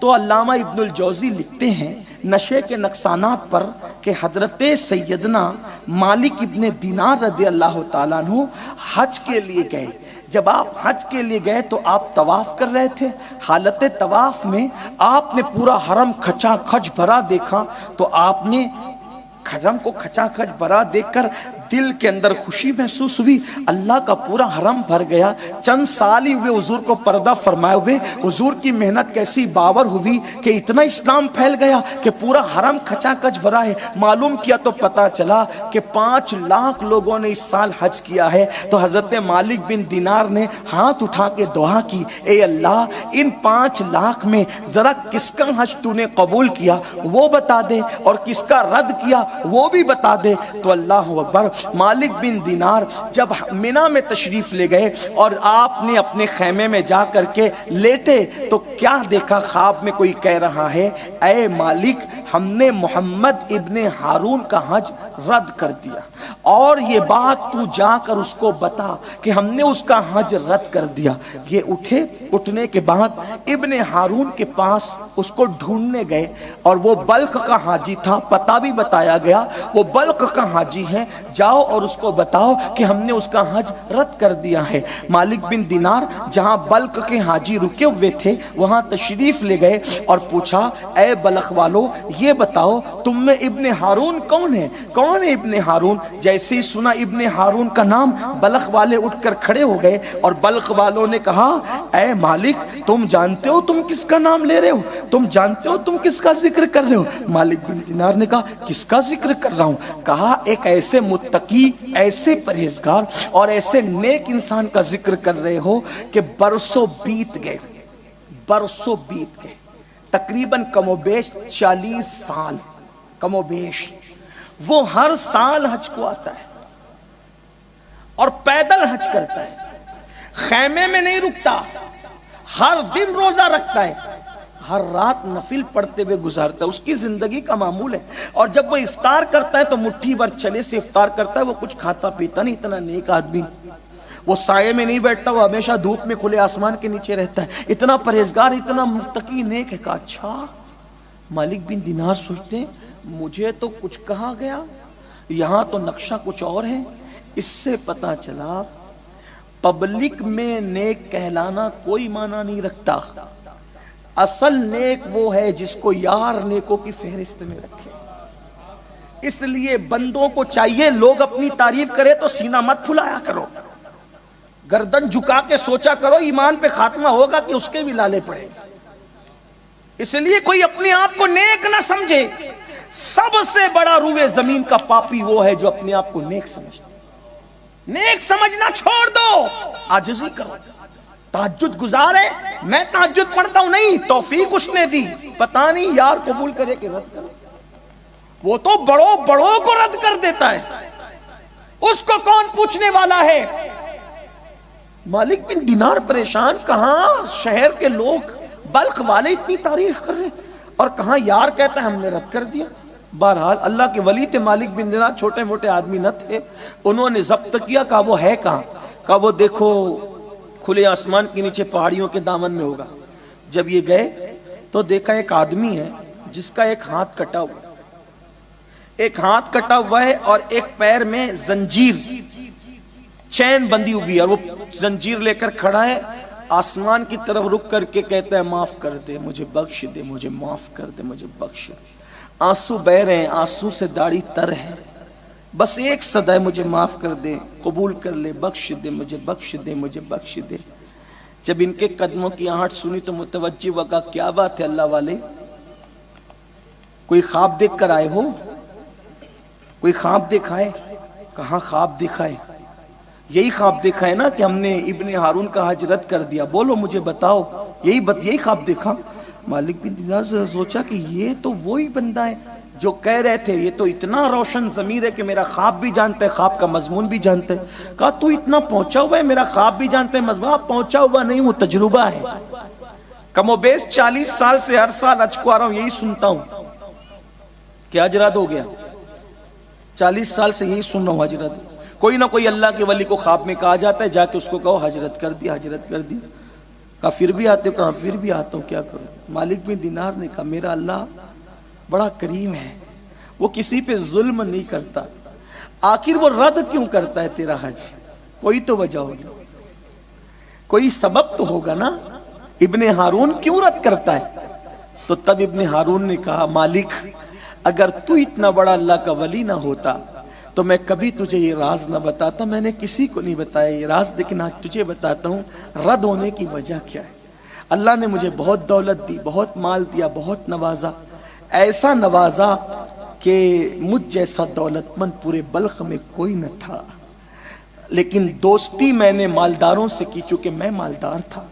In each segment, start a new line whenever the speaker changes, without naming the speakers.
تو علامہ ابن الجوزی لکھتے ہیں نشے کے نقصانات پر کہ حضرت سیدنا مالک ابن دینار رضی اللہ تعالیٰ عنہ حج کے لیے گئے. جب آپ حج کے لیے گئے تو آپ طواف کر رہے تھے. حالت طواف میں آپ نے پورا حرم کھچا کھچ بھرا دیکھا تو آپ نے حرم کو کھچا کھچ بھرا دیکھ کر دل کے اندر خوشی محسوس ہوئی. اللہ کا پورا حرم بھر گیا. چند سال ہی ہوئے حضور کو پردہ فرمائے ہوئے. حضور کی محنت کیسی باور ہوئی کہ اتنا اسلام پھیل گیا کہ پورا حرم کھچا کھچ بھرا ہے. معلوم کیا تو پتا چلا کہ 5 لاکھ لوگوں نے اس سال حج کیا ہے. تو حضرت مالک بن دینار نے ہاتھ اٹھا کے دعا کی, اے اللہ ان 5 لاکھ میں ذرا کس کا حج تو نے قبول کیا وہ بتا دے, اور کس کا رد کیا وہ بھی بتا دے. تو اللہ اکبر, مالک بن دینار جب منی میں تشریف لے گئے اور آپ نے اپنے خیمے میں جا کر کے لیٹے تو کیا دیکھا, خواب میں کوئی کہہ رہا ہے اے مالک ہم نے محمد ابن ہارون کا حج رد کر دیا, اور یہ بات تو جا کر اس کو بتا کہ ہم نے اس کا حج رد کر دیا. یہ اٹھے, اٹھنے کے بعد ابن ہارون کے پاس اس کو ڈھونڈنے گئے, اور وہ بلخ کا حاجی تھا, پتہ بھی بتایا گیا وہ بلخ کا حاجی ہے, جاؤ اور اس کو بتاؤ کہ ہم نے اس کا حج رد کر دیا ہے. مالک بن دینار جہاں بلخ کے حاجی رکے ہوئے تھے وہاں تشریف لے گئے اور پوچھا اے بلخ والو یہ بتاؤ تم میں ابن ہارون کون ہے, کون ہے ابن ہارون. جیسے ہی سنا ابن ہارون کا نام بلخ والے اٹھ کر کھڑے ہو گئے, اور بلخ والوں نے کہا اے مالک تم جانتے ہو تم کس کا نام لے رہے ہو, تم جانتے ہو تم کس کا ذکر کر رہے ہو. مالک بن دینار نے کہا کس کا ذکر کر رہا ہوں. کہا ایک ایسے متقی, ایسے پرہیزگار اور ایسے نیک انسان کا ذکر کر رہے ہو کہ برسوں بیت گئے, برسوں بیت گئے, تقریباً کم و بیش 40 سال کم و بیش. وہ ہر سال حج کو آتا ہے اور پیدل حج کرتا ہے, خیمے میں نہیں رکتا, ہر دن روزہ رکھتا ہے, ہر رات نفل پڑھتے ہوئے گزارتا ہے. اس کی زندگی کا معمول ہے. اور جب وہ افطار کرتا ہے تو مٹھی بھر چنے سے افطار کرتا ہے, وہ کچھ کھاتا پیتا نہیں. اتنا نیک آدمی, وہ سائے میں نہیں بیٹھتا, وہ ہمیشہ دھوپ میں کھلے آسمان کے نیچے رہتا ہے. اتنا پرہیزگار, اتنا متقی نیک ہے. کہا اچھا. مالک بن دینار سوچتے ہیں مجھے تو کچھ کہا گیا, یہاں تو نقشہ کچھ اور ہے. اس سے پتا چلا پبلک میں نیک کہلانا کوئی معنی نہیں رکھتا. اصل نیک وہ ہے جس کو یار نیکوں کی فہرست میں رکھے. اس لیے بندوں کو چاہیے لوگ اپنی تعریف کرے تو سینہ مت پھلایا کرو, گردن جھکا کے سوچا کرو ایمان پہ خاتمہ ہوگا کہ اس کے بھی لالے پڑے. اس لیے کوئی اپنے آپ کو نیک نہ سمجھے. سب سے بڑا روئے زمین کا پاپی وہ ہے جو اپنے آپ کو نیک سمجھتا. نیک سمجھنا چھوڑ دو, عاجزی کرو. تہجد گزار ہے, میں تہجد پڑھتا ہوں, نہیں, توفیق اس نے دی, پتہ نہیں یار قبول کرے کہ رد کرے. وہ تو بڑوں بڑوں کو رد کر دیتا ہے, اس کو کون پوچھنے والا ہے. مالک بن دینار پریشان, کہاں شہر کے لوگ بلخ والے اتنی تعریف کر رہے اور کہاں یار کہتا ہے ہم نے رد کر دیا. بہرحال اللہ کے ولی تھے مالک بن دینار, چھوٹے موٹے آدمی نہ تھے. انہوں نے ضبط کیا, کہا وہ ہے کہاں. کہا وہ دیکھو کھلے آسمان کے نیچے پہاڑیوں کے دامن میں ہوگا. جب یہ گئے تو دیکھا ایک آدمی ہے جس کا ایک ہاتھ کٹا ہوا ہے, ایک ہاتھ کٹا ہوا ہے اور ایک پیر میں زنجیر چین بندی ہوئی ہے, اور وہ زنجیر لے کر کھڑا ہے. آسمان کی طرف رک کر کے کہتا ہے معاف کر دے, مجھے بخش دے, مجھے معاف کر دے, مجھے بخش دے. آنسو بہ رہے ہیں, آنسو سے داڑھی تر ہے, بس ایک صدا ہے مجھے معاف کر دے, قبول کر لے, بخش دے, مجھے بخش دے, مجھے بخش دے. جب ان کے قدموں کی آہٹ سنی تو متوجہ ہوا, کہا کیا بات ہے اللہ والے, کوئی خواب دیکھ کر آئے ہو, کوئی خواب دیکھا ہے. کہاں خواب دیکھا ہے, یہی خواب دیکھا ہے نا کہ ہم نے ابن ہارون کا حج رد کر دیا, بولو مجھے بتاؤ, یہی خواب دیکھا. مالک بن دینار سے سوچا کہ یہ تو وہی بندہ ہے جو کہہ رہے تھے, یہ تو اتنا روشن ضمیر ہے کہ میرا خواب بھی جانتا ہے, خواب کا مضمون بھی جانتا ہے. کہا تو اتنا پہنچا ہوا ہے, میرا خواب بھی جانتا ہے, مضمون پہنچا ہوا نہیں, وہ تجربہ ہے. کم و بیش 40 سال سے ہر سال حج کو آ رہا ہوں, یہی سنتا ہوں کہ حج رد ہو گیا. 40 سال سے یہی سن رہا ہوں حج رد. کوئی نہ کوئی اللہ کے ولی کو خواب میں کہا جاتا ہے, جا کے اس کو کہو حج رد کر دیا, حج رد کر دیا. کہا پھر بھی آتے ہو؟ کہا پھر بھی آتا ہوں، کیا کروں؟ مالک بن دینار نے کہا میرا اللہ بڑا کریم ہے، وہ کسی پہ ظلم نہیں کرتا، آخر وہ رد کیوں کرتا ہے تیرا حج؟ کوئی تو وجہ ہوگی، کوئی سبب تو ہوگا نا، ابن ہارون کیوں رد کرتا ہے؟ تو تب ابن ہارون نے کہا مالک اگر تو اتنا بڑا اللہ کا ولی نہ ہوتا تو میں کبھی تجھے یہ راز نہ بتاتا، میں نے کسی کو نہیں بتایا یہ راز، لیکن آج تجھے بتاتا ہوں رد ہونے کی وجہ کیا ہے۔ اللہ نے مجھے بہت دولت دی، بہت مال دیا، بہت نوازا، ایسا نوازا کہ مجھ جیسا دولت مند پورے بلخ میں کوئی نہ تھا، لیکن دوستی میں نے مالداروں سے کی، چونکہ میں مالدار تھا،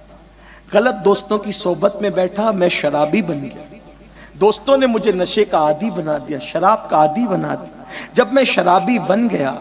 غلط دوستوں کی صحبت میں بیٹھا، میں شرابی بن گیا، دوستوں نے مجھے نشے کا عادی بنا دیا، شراب کا عادی بنا دیا۔ جب میں شرابی بن گیا،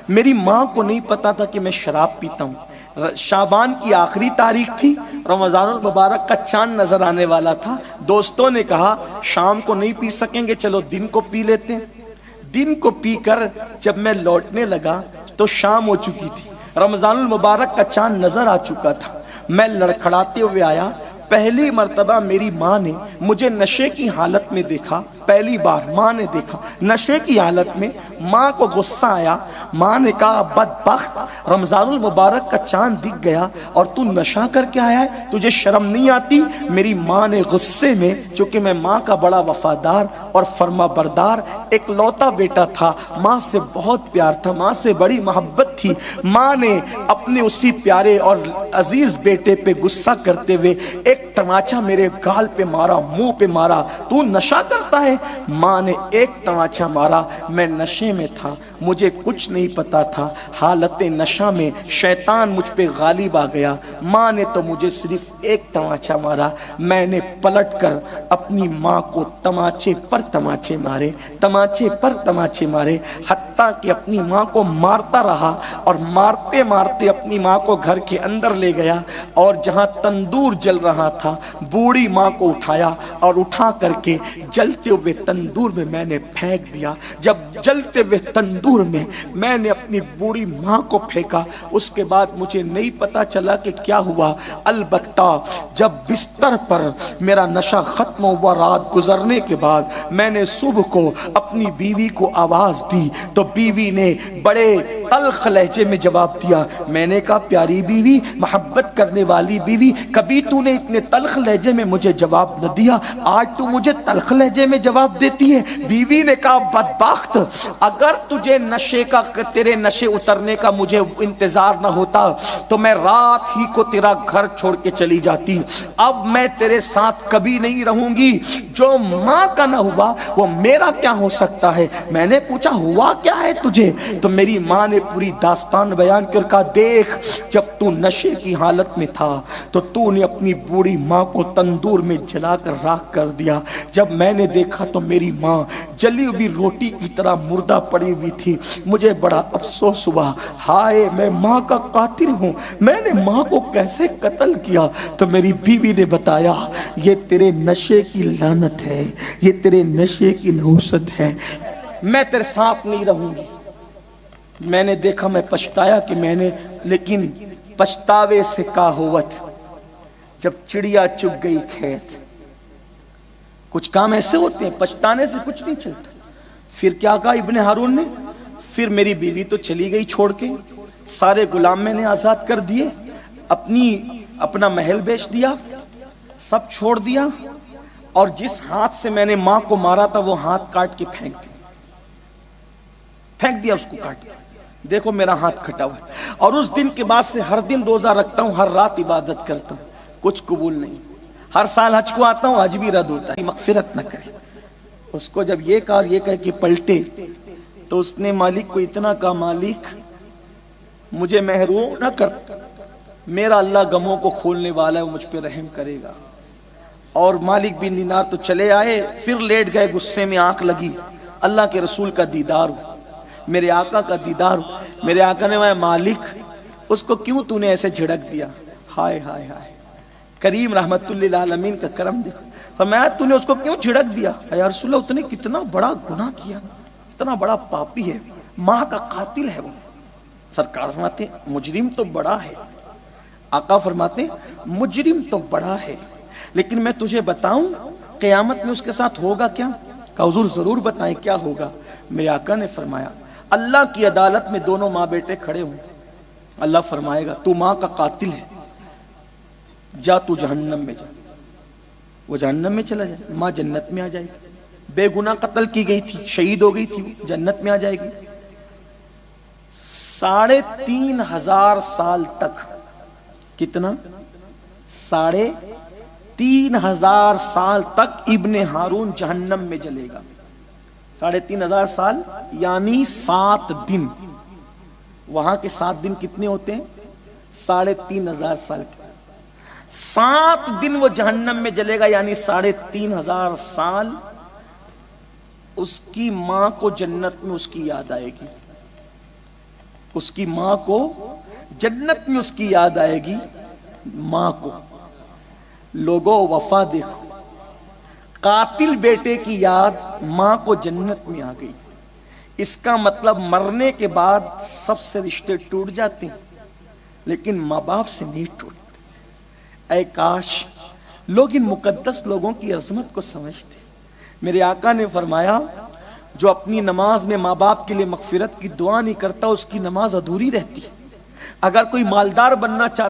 میری ماں کو نہیں پتا تھا کہ میں شراب پیتا ہوں۔ شعبان کی آخری تاریخ تھی، رمضان المبارک کا چاند نظر آنے والا تھا، دوستوں نے کہا شام کو نہیں پی سکیں گے، چلو دن کو پی لیتے ہیں۔ دن کو پی کر جب میں لوٹنے لگا تو شام ہو چکی تھی، رمضان المبارک کا چاند نظر آ چکا تھا۔ میں لڑکھڑاتے ہوئے آیا، پہلی مرتبہ میری ماں نے مجھے نشے کی حالت میں دیکھا، پہلی بار ماں نے دیکھا نشے کی حالت میں۔ ماں کو غصہ آیا، ماں نے کہا بدبخت، رمضان المبارک کا چاند دکھ گیا اور تو نشہ کر کے آیا ہے، تجھے شرم نہیں آتی؟ میری ماں نے غصے میں، چونکہ میں ماں کا بڑا وفادار اور فرما بردار ایک لوتا بیٹا تھا، ماں سے بہت پیار تھا، ماں سے بڑی محبت تھی، ماں نے اپنے اسی پیارے اور عزیز بیٹے پہ غصہ کرتے ہوئے ایک تماچا میرے گال پہ مارا، منہ پہ مارا، تو نشہ کرتا ہے؟ ماں نے ایک تماچا مارا، میں نشے میں تھا، مجھے کچھ نہیں پتا تھا، حالت نشہ میں شیطان مجھ پہ غالب آ گیا، ماں نے تو مجھے صرف ایک تماچا مارا، میں نے پلٹ کر اپنی ماں کو تماچے پر تماچے مارے، تماچے پر تماچے مارے، حتیٰ کہ اپنی ماں کو مارتا رہا، اور مارتے مارتے اپنی ماں کو گھر کے اندر لے گیا، اور جہاں تندور جل رہا تھا بوڑھی ماں کو اٹھایا اور اٹھا کر کے جلتے ہوئے تندور میں میں نے پھینک دیا۔ جب جلتے ہوئے تندور میں میں نے اپنی بوڑھی ماں کو پھینکا، اس کے بعد مجھے نہیں پتا چلا کہ کیا ہوا، البتہ جب بستر پر میرا نشہ ختم ہوا، رات گزرنے کے بعد میں نے صبح کو اپنی بیوی کو آواز دی تو بیوی نے بڑے تلخ لہجے میں جواب دیا۔ میں نے کہا پیاری بیوی، محبت کرنے والی بیوی، کبھی تو نے اتنے تلخ لہجے میں مجھے جواب نہ دیا، آج تو مجھے تلخ لہجے میں جواب دیتی ہے۔ بیوی نے کہا بدبخت، اگر تجھے نشے کا، تیرے نشے اترنے کا مجھے انتظار نہ ہوتا تو میں رات ہی کو تیرا گھر چھوڑ کے چلی جاتی، اب میں تیرے ساتھ کبھی نہیں رہوں گی، جو ماں کا نہ ہوا وہ میرا کیا ہو سکتا ہے؟ میں نے پوچھا ہوا کیا ہے تجھے؟ تو میری ماں نے پوری داستان بیان کر کہا دیکھ، جب تو نشے کی حالت میں تھا تو تو نے اپنی بوڑھی ماں کو تندور میں جلا کر راکھ کر دیا، جب میں نے دیکھا تو میری ماں جلی ہوئی روٹی کی طرح مردہ پڑی ہوئی تھی، مجھے بڑا افسوس ہوا، ہائے میں ماں کا قاتل ہوں، میں نے ماں کو کیسے قتل کیا؟ تو میری بیوی نے بتایا یہ تیرے نشے کی لعنت ہے، یہ تیرے نشے کی نحوست ہے، میں تیرے ساتھ نہیں رہوں گی۔ میں نے دیکھا، میں پچھتایا کہ میں نے، لیکن پچھتاوے سے کا ہوت، جب چڑیا چگ گئی کھیت، کچھ کام ایسے ہوتے ہیں پچھتانے سے کچھ نہیں چلتا۔ پھر کیا کہا ابن ہارون نے؟ پھر میری بیوی تو چلی گئی چھوڑ کے، سارے غلام میں نے آزاد کر دیے، اپنا محل بیچ دیا، سب چھوڑ دیا، اور جس ہاتھ سے میں نے ماں کو مارا تھا وہ ہاتھ کاٹ کے پھینک دیا اس کو کاٹ کے، دیکھو میرا ہاتھ کھٹا ہوا ہے، اور اس دن کے بعد سے ہر دن روزہ رکھتا ہوں، ہر رات عبادت کرتا ہوں، کچھ قبول نہیں، ہر سال حج کو آتا ہوں، حج بھی رد ہوتا ہے، مغفرت نہ کرے۔ اس کو جب یہ کہا، یہ کہہ کہ پلٹے، تو اس نے مالک کو اتنا کہا مالک مجھے محروم نہ کر، میرا اللہ غموں کو کھولنے والا ہے، وہ مجھ پہ رحم کرے گا۔ اور مالک بن دینار تو چلے آئے، پھر لیٹ گئے، غصے میں آنکھ لگی، اللہ کے رسول کا دیدار ہو، میرے آقا کا دیدار ہو، میرے آقا نے کہا مالک اس کو کیوں تو نے ایسے جھڑک دیا؟ ہائے ہائے ہائے، کریم رحمت اللہ العالمین کا کرم دیکھو، فرمایا تو نے اس کو کیوں جھڑک دیا؟ یا رسول اللہ، اس نے کتنا بڑا گناہ کیا، اتنا بڑا پاپی ہے، ماں کا قاتل ہے وہ۔ سرکار فرماتے ہیں مجرم تو بڑا ہے، آقا فرماتے مجرم تو بڑا ہے، لیکن میں تجھے بتاؤں قیامت میں اس کے ساتھ ہوگا کیا؟ کہا حضور ضرور بتائیں کیا ہوگا؟ میرے آقا نے فرمایا اللہ کی عدالت میں دونوں ماں بیٹے کھڑے ہوں، اللہ فرمائے گا تو ماں کا قاتل ہے، جا تو جہنم میں جا۔ وہ جہنم میں چلا جائے، ماں جنت میں آ جائے گی، بے گناہ قتل کی گئی تھی، شہید ہو گئی تھی، جنت میں آ جائے گی۔ 3500 سال تک، کتنا؟ 3500 سال تک ابن ہارون جہنم میں جلے گا۔ 3500 سال یعنی 7 دن۔ وہاں کے 7 دن کتنے ہوتے ہیں؟ 3500 سال کے۔ 7 دن وہ جہنم میں جلے گا، یعنی 3500 سال۔ اس کی ماں کو جنت میں اس کی یاد آئے گی، اس کی ماں کو جنت میں اس کی یاد آئے گی، ماں کو۔ لوگوں وفا دیکھو، قاتل بیٹے کی یاد ماں کو جنت میں آ گئی۔ اس کا مطلب مرنے کے بعد سب سے رشتے ٹوٹ جاتے ہیں، لیکن ماں باپ سے نہیں ٹوٹتے۔ اے کاش لوگ ان مقدس لوگوں کی عظمت کو سمجھتے۔ میرے آقا نے فرمایا جو اپنی نماز میں ماں باپ کے لیے مغفرت کی دعا نہیں کرتا، اس کی نماز ادھوری رہتی۔ اگر کوئی مالدار بننا چاہتا